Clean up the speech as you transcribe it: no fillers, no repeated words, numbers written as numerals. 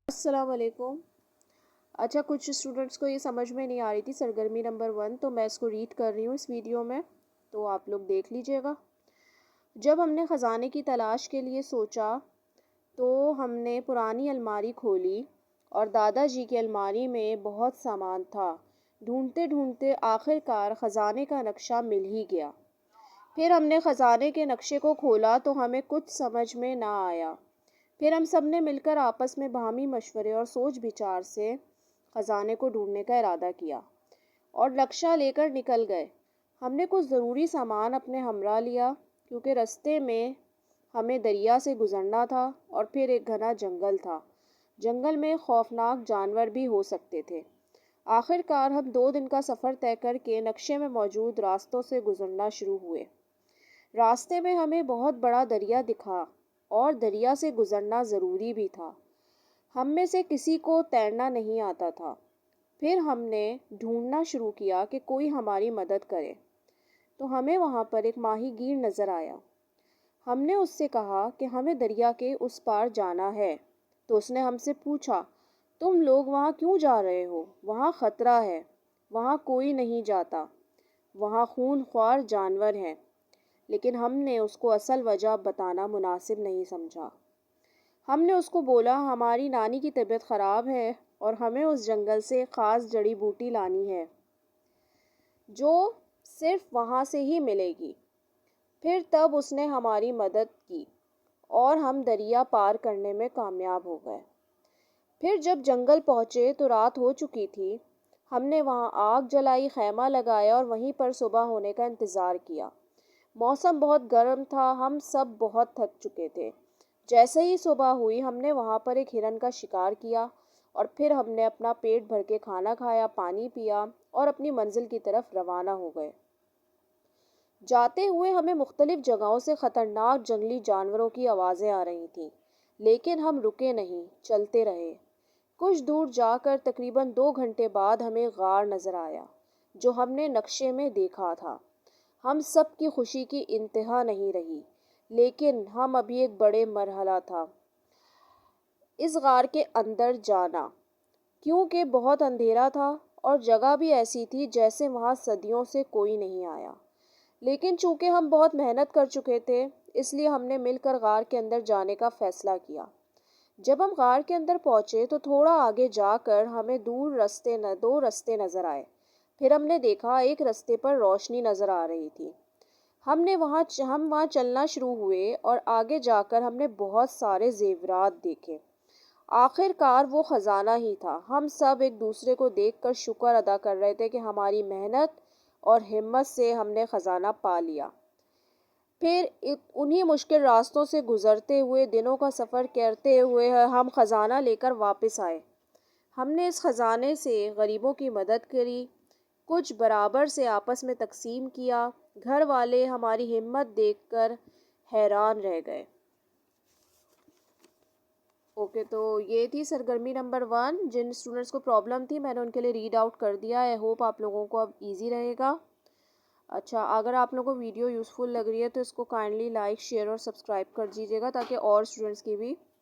السلام علیکم۔ اچھا، کچھ اسٹوڈنٹس کو یہ سمجھ میں نہیں آ رہی تھی سرگرمی نمبر 1، تو میں اس کو ریڈ کر رہی ہوں اس ویڈیو میں، تو آپ لوگ دیکھ لیجئے گا۔ جب ہم نے خزانے کی تلاش کے لیے سوچا تو ہم نے پرانی الماری کھولی اور دادا جی کی الماری میں بہت سامان تھا۔ ڈھونڈتے ڈھونڈتے آخر کار خزانے کا نقشہ مل ہی گیا۔ پھر ہم نے خزانے کے نقشے کو کھولا تو ہمیں کچھ سمجھ میں نہ آیا۔ پھر ہم سب نے مل کر آپس میں باہمی مشورے اور سوچ بچار سے خزانے کو ڈھونڈنے کا ارادہ کیا اور نقشہ لے کر نکل گئے۔ ہم نے کچھ ضروری سامان اپنے ہمراہ لیا کیونکہ رستے میں ہمیں دریا سے گزرنا تھا اور پھر ایک گھنا جنگل تھا۔ جنگل میں خوفناک جانور بھی ہو سکتے تھے۔ آخر کار ہم 2 دن کا سفر طے کر کے نقشے میں موجود راستوں سے گزرنا شروع ہوئے۔ راستے میں ہمیں بہت بڑا دریا دکھا اور دریا سے گزرنا ضروری بھی تھا۔ ہم میں سے کسی کو تیرنا نہیں آتا تھا۔ پھر ہم نے ڈھونڈنا شروع کیا کہ کوئی ہماری مدد کرے، تو ہمیں وہاں پر ایک ماہی گیر نظر آیا۔ ہم نے اس سے کہا کہ ہمیں دریا کے اس پار جانا ہے، تو اس نے ہم سے پوچھا، تم لوگ وہاں کیوں جا رہے ہو؟ وہاں خطرہ ہے، وہاں کوئی نہیں جاتا، وہاں خون خوار جانور ہیں۔ لیکن ہم نے اس کو اصل وجہ بتانا مناسب نہیں سمجھا۔ ہم نے اس کو بولا ہماری نانی کی طبیعت خراب ہے اور ہمیں اس جنگل سے خاص جڑی بوٹی لانی ہے جو صرف وہاں سے ہی ملے گی۔ پھر تب اس نے ہماری مدد کی اور ہم دریا پار کرنے میں کامیاب ہو گئے۔ پھر جب جنگل پہنچے تو رات ہو چکی تھی۔ ہم نے وہاں آگ جلائی، خیمہ لگایا اور وہیں پر صبح ہونے کا انتظار کیا۔ موسم بہت گرم تھا، ہم سب بہت تھک چکے تھے۔ جیسے ہی صبح ہوئی ہم نے وہاں پر ایک ہرن کا شکار کیا اور پھر ہم نے اپنا پیٹ بھر کے کھانا کھایا، پانی پیا اور اپنی منزل کی طرف روانہ ہو گئے۔ جاتے ہوئے ہمیں مختلف جگہوں سے خطرناک جنگلی جانوروں کی آوازیں آ رہی تھیں، لیکن ہم رکے نہیں، چلتے رہے۔ کچھ دور جا کر تقریباً 2 گھنٹے بعد ہمیں غار نظر آیا جو ہم نے نقشے میں دیکھا تھا۔ ہم سب کی خوشی کی انتہا نہیں رہی، لیکن ہم ابھی ایک بڑے مرحلہ تھا اس غار کے اندر جانا، کیونکہ بہت اندھیرا تھا اور جگہ بھی ایسی تھی جیسے وہاں صدیوں سے کوئی نہیں آیا۔ لیکن چونکہ ہم بہت محنت کر چکے تھے، اس لیے ہم نے مل کر غار کے اندر جانے کا فیصلہ کیا۔ جب ہم غار کے اندر پہنچے تو تھوڑا آگے جا کر ہمیں دو رستے نظر آئے۔ پھر ہم نے دیکھا ایک رستے پر روشنی نظر آ رہی تھی۔ ہم وہاں چلنا شروع ہوئے اور آگے جا کر ہم نے بہت سارے زیورات دیکھے۔ آخر کار وہ خزانہ ہی تھا۔ ہم سب ایک دوسرے کو دیکھ کر شکر ادا کر رہے تھے کہ ہماری محنت اور ہمت سے ہم نے خزانہ پا لیا۔ پھر انہی مشکل راستوں سے گزرتے ہوئے، دنوں کا سفر کرتے ہوئے ہم خزانہ لے کر واپس آئے۔ ہم نے اس خزانے سے غریبوں کی مدد کری، کچھ برابر سے آپس میں تقسیم کیا۔ گھر والے ہماری ہمت دیکھ کر حیران رہ گئے۔ اوکے، تو یہ تھی سرگرمی نمبر 1۔ جن اسٹوڈنٹس کو پرابلم تھی میں نے ان کے لیے ریڈ آؤٹ کر دیا ہے۔ ہوپ آپ لوگوں کو اب ایزی رہے گا۔ اچھا، اگر آپ لوگوں کو ویڈیو یوزفل لگ رہی ہے تو اس کو کائنڈلی لائک، شیئر اور سبسکرائب کر دیجیے گا تاکہ اور اسٹوڈنٹس کی بھی